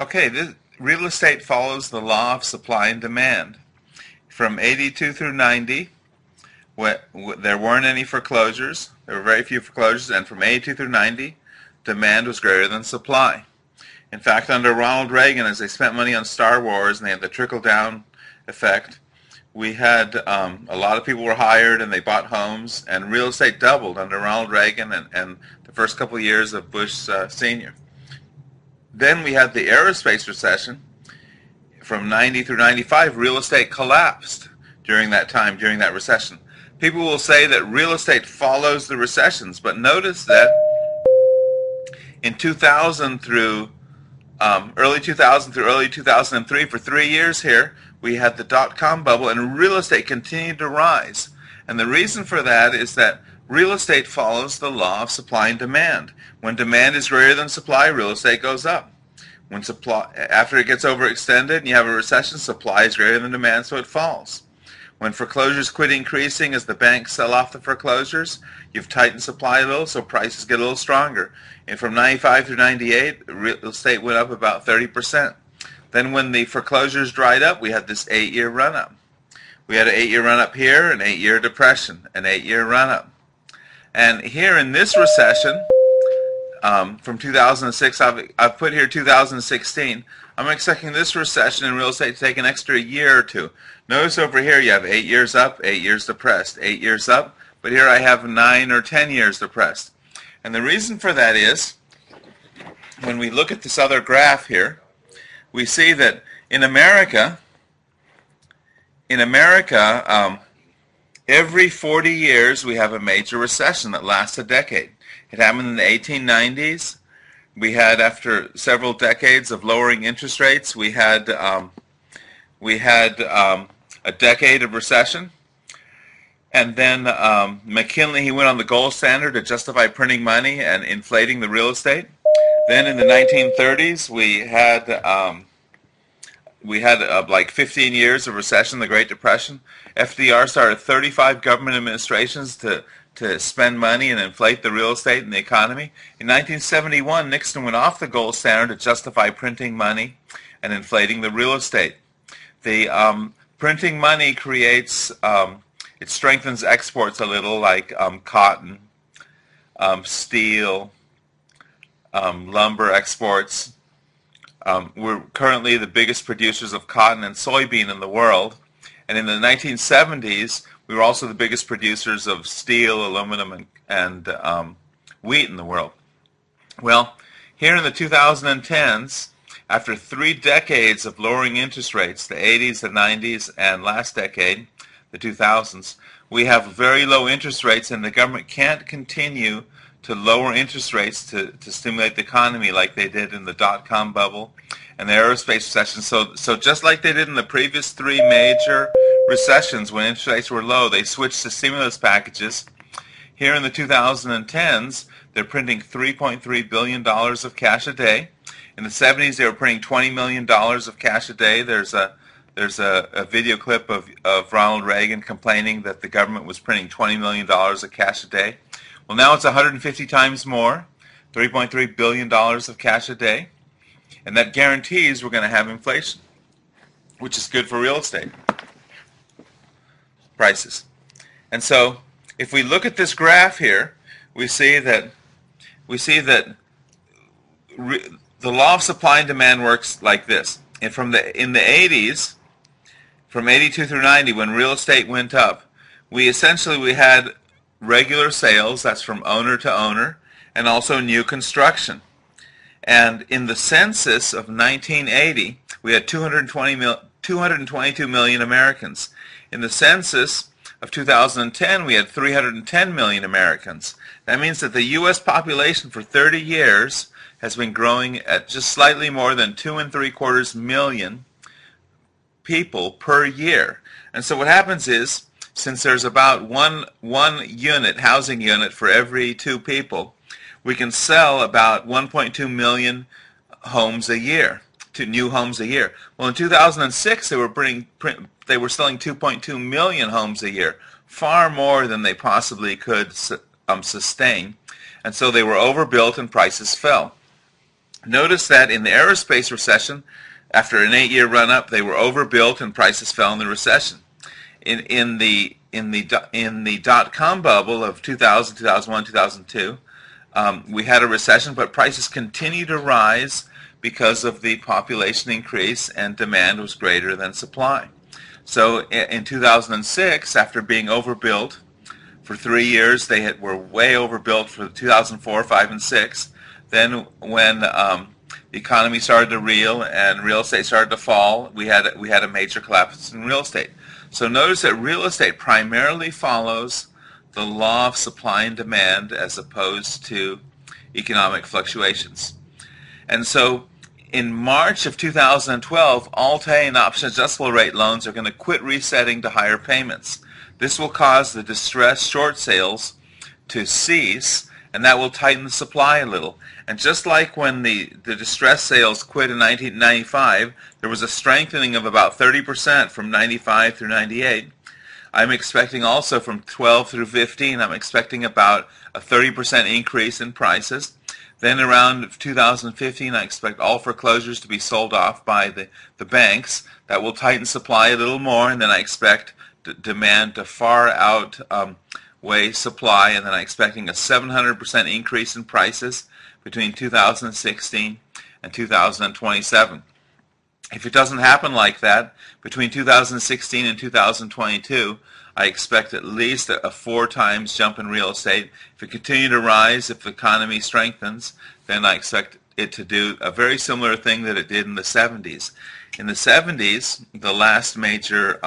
Okay, real estate follows the law of supply and demand. From 82 through 90, there weren't any foreclosures. There were very few foreclosures, and from 82 through 90, demand was greater than supply. In fact, under Ronald Reagan, as they spent money on Star Wars and they had the trickle-down effect, we had a lot of people were hired and they bought homes, and real estate doubled under Ronald Reagan and the first couple of years of Bush Sr. Then we had the aerospace recession. From 90 through 95, real estate collapsed during that time, during that recession. People will say that real estate follows the recessions, but notice that in 2000 through early 2000 through early 2003, for 3 years here, we had the dot-com bubble, and real estate continued to rise. And the reason for that is that real estate follows the law of supply and demand. When demand is greater than supply, real estate goes up. When supply, after it gets overextended and you have a recession, supply is greater than demand, so it falls. When foreclosures quit increasing as the banks sell off the foreclosures, you've tightened supply a little, so prices get a little stronger. And from 95 through 98, real estate went up about 30%. Then when the foreclosures dried up, we had this 8-year run-up. We had an 8-year run-up here, an 8-year depression, an 8-year run-up. And here in this recession, from 2006, I've put here 2016. I'm expecting this recession in real estate to take an extra year or two. Notice over here you have 8 years up, 8 years depressed, 8 years up, but here I have 9 or 10 years depressed. And the reason for that is, when we look at this other graph here, we see that in America, every 40 years we have a major recession that lasts a decade. It happened in the 1890s. We had, after several decades of lowering interest rates, we had a decade of recession. And then McKinley, he went on the gold standard to justify printing money and inflating the real estate. Then in the 1930s, we had like 15 years of recession, the Great Depression. FDR started 35 government administrations to spend money and inflate the real estate and the economy. In 1971, Nixon went off the gold standard to justify printing money and inflating the real estate. The printing money creates, it strengthens exports a little, like cotton, steel, lumber exports. We're currently the biggest producers of cotton and soybean in the world. And in the 1970s, we were also the biggest producers of steel, aluminum, and wheat in the world. Well, here in the 2010s, after 3 decades of lowering interest rates, the 80s, the 90s, and last decade, the 2000s, we have very low interest rates, and the government can't continue to lower interest rates to stimulate the economy like they did in the dot-com bubble and the aerospace recession. So just like they did in the previous 3 major recessions when interest rates were low, they switched to stimulus packages. Here in the 2010s, they're printing $3.3 billion of cash a day. In the 70s, they were printing $20 million of cash a day. There's a video clip of Ronald Reagan complaining that the government was printing $20 million of cash a day. Well, now it's 150 times more, $3.3 billion of cash a day, and that guarantees we're going to have inflation, which is good for real estate prices. And so, if we look at this graph here, we see that the law of supply and demand works like this. And in the 80s, from 82 through 90, when real estate went up, we had regular sales, that's from owner to owner, and also new construction. And in the census of 1980, we had 222 million Americans. In the census of 2010, we had 310 million Americans. That means that the U.S. population for 30 years has been growing at just slightly more than 2.75 million people per year. And so what happens is, since there's about one housing unit for every 2 people, we can sell about 1.2 million homes a year, new homes a year. Well, in 2006, they were selling 2.2 million homes a year, far more than they possibly could sustain, and so they were overbuilt and prices fell. Notice that in the aerospace recession, after an 8-year run-up, they were overbuilt and prices fell in the recession. In the dot-com bubble of 2000, 2001, 2002, we had a recession, but prices continued to rise because of the population increase and demand was greater than supply. So in 2006, after being overbuilt for 3 years, they were way overbuilt for 2004, 5, and 6. Then when the economy started to reel and real estate started to fall, we had a major collapse in real estate. So notice that real estate primarily follows the law of supply and demand as opposed to economic fluctuations. And so in March of 2012, Alt-A and option adjustable rate loans are going to quit resetting to higher payments. This will cause the distressed short sales to cease, and that will tighten the supply a little. And just like when the distressed sales quit in 1995, there was a strengthening of about 30% from 95 through 98. I'm expecting also from 12 through 15, I'm expecting about a 30% increase in prices. Then around 2015, I expect all foreclosures to be sold off by the banks. That will tighten supply a little more, and then I expect demand to far outweigh supply, and then I'm expecting a 700% increase in prices between 2016 and 2027. If it doesn't happen like that, between 2016 and 2022, I expect at least a 4 times jump in real estate. If it continues to rise, if the economy strengthens, then I expect it to do a very similar thing that it did in the 70s. In the 70s, the last major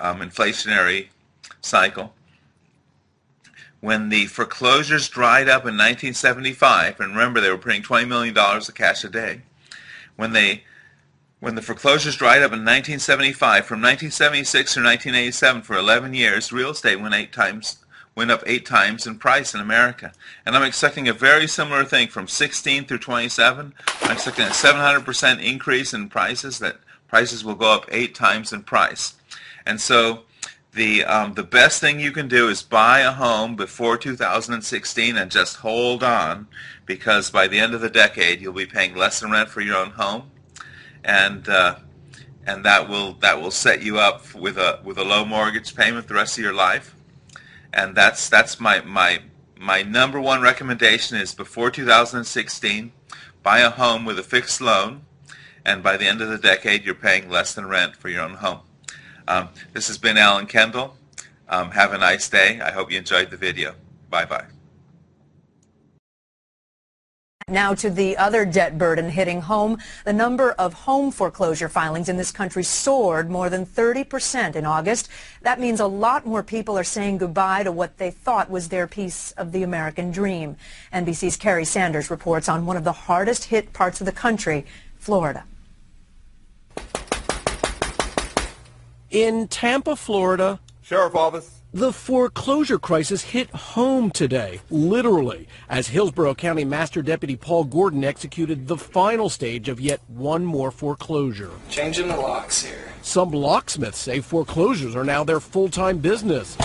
inflationary cycle, when the foreclosures dried up in 1975, and remember they were printing $20 million of cash a day, when the foreclosures dried up in 1975, from 1976 to 1987 for 11 years, real estate went up 8 times in price in America. And I'm expecting a very similar thing from 16 through 27. I'm expecting a 700% increase in prices, that prices will go up 8 times in price. And so the best thing you can do is buy a home before 2016 and just hold on, because by the end of the decade you'll be paying less in rent for your own home, and that will set you up with a low mortgage payment the rest of your life. And that's my number one recommendation is before 2016, buy a home with a fixed loan, and by the end of the decade you're paying less than rent for your own home. This has been Alan Kendall. Have a nice day. I hope you enjoyed the video. Bye-bye. Now to the other debt burden hitting home. The number of home foreclosure filings in this country soared more than 30% in August. That means a lot more people are saying goodbye to what they thought was their piece of the American dream. NBC's Kerry Sanders reports on one of the hardest hit parts of the country, Florida. In Tampa, Florida, Sheriff Office. the foreclosure crisis hit home today, literally, as Hillsborough County Master Deputy Paul Gordon executed the final stage of yet one more foreclosure. Changing the locks here. Some locksmiths say foreclosures are now their full-time business.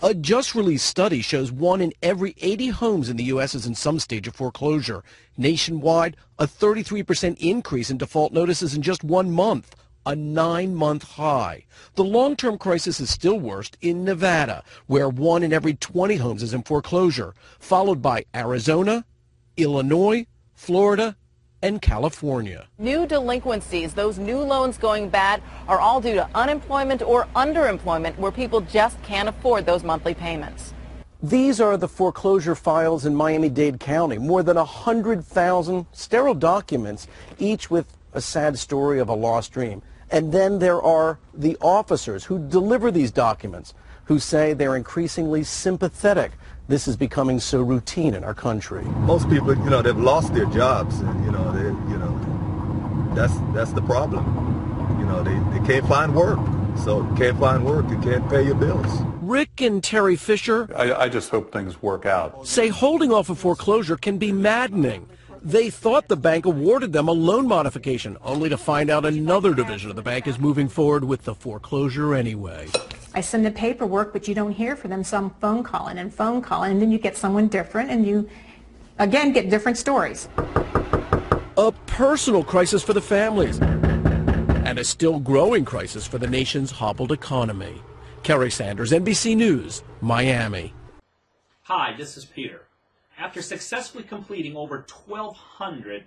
A just-released study shows 1 in every 80 homes in the U.S. is in some stage of foreclosure. Nationwide, a 33% increase in default notices in just 1 month. A 9-month high. The long-term crisis is still worst in Nevada, where 1 in every 20 homes is in foreclosure, followed by Arizona, Illinois, Florida, and California. New delinquencies, those new loans going bad, are all due to unemployment or underemployment, where people just can't afford those monthly payments. These are the foreclosure files in Miami-Dade County, more than 100,000 sterile documents, each with a sad story of a lost dream. And then there are the officers who deliver these documents, who say they're increasingly sympathetic. This is becoming so routine in our country. Most people, they've lost their jobs, and that's the problem. They can't find work. So you can't find work, you can't pay your bills. Rick and Terry Fisher, I just hope things work out, say holding off a foreclosure can be maddening. They thought the bank awarded them a loan modification, only to find out another division of the bank is moving forward with the foreclosure anyway. I send the paperwork, but you don't hear from them, so I'm phone calling, and then you get someone different, and again, get different stories. A personal crisis for the families and a still growing crisis for the nation's hobbled economy. Kerry Sanders, NBC News, Miami. Hi, this is Peter. After successfully completing over 1,200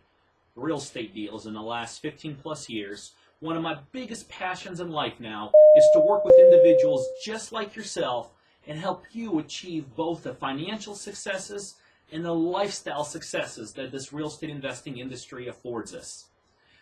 real estate deals in the last 15 plus years, one of my biggest passions in life now is to work with individuals just like yourself and help you achieve both the financial successes and the lifestyle successes that this real estate investing industry affords us.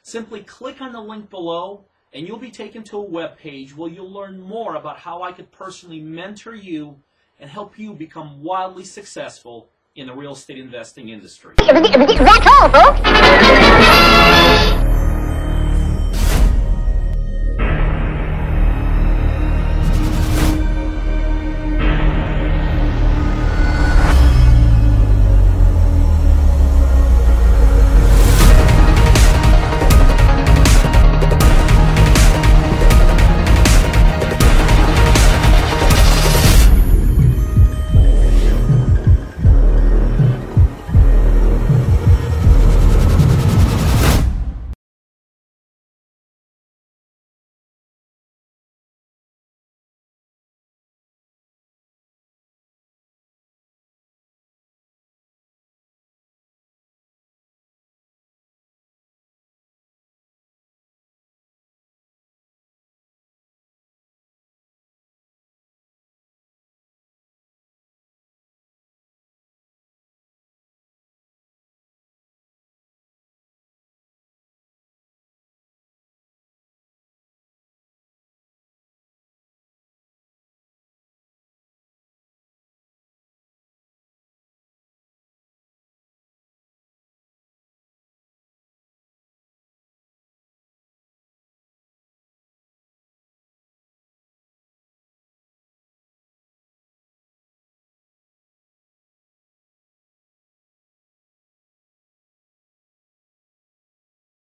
Simply click on the link below and you'll be taken to a web page where you'll learn more about how I could personally mentor you and help you become wildly successful in the real estate investing industry. That's all, folks.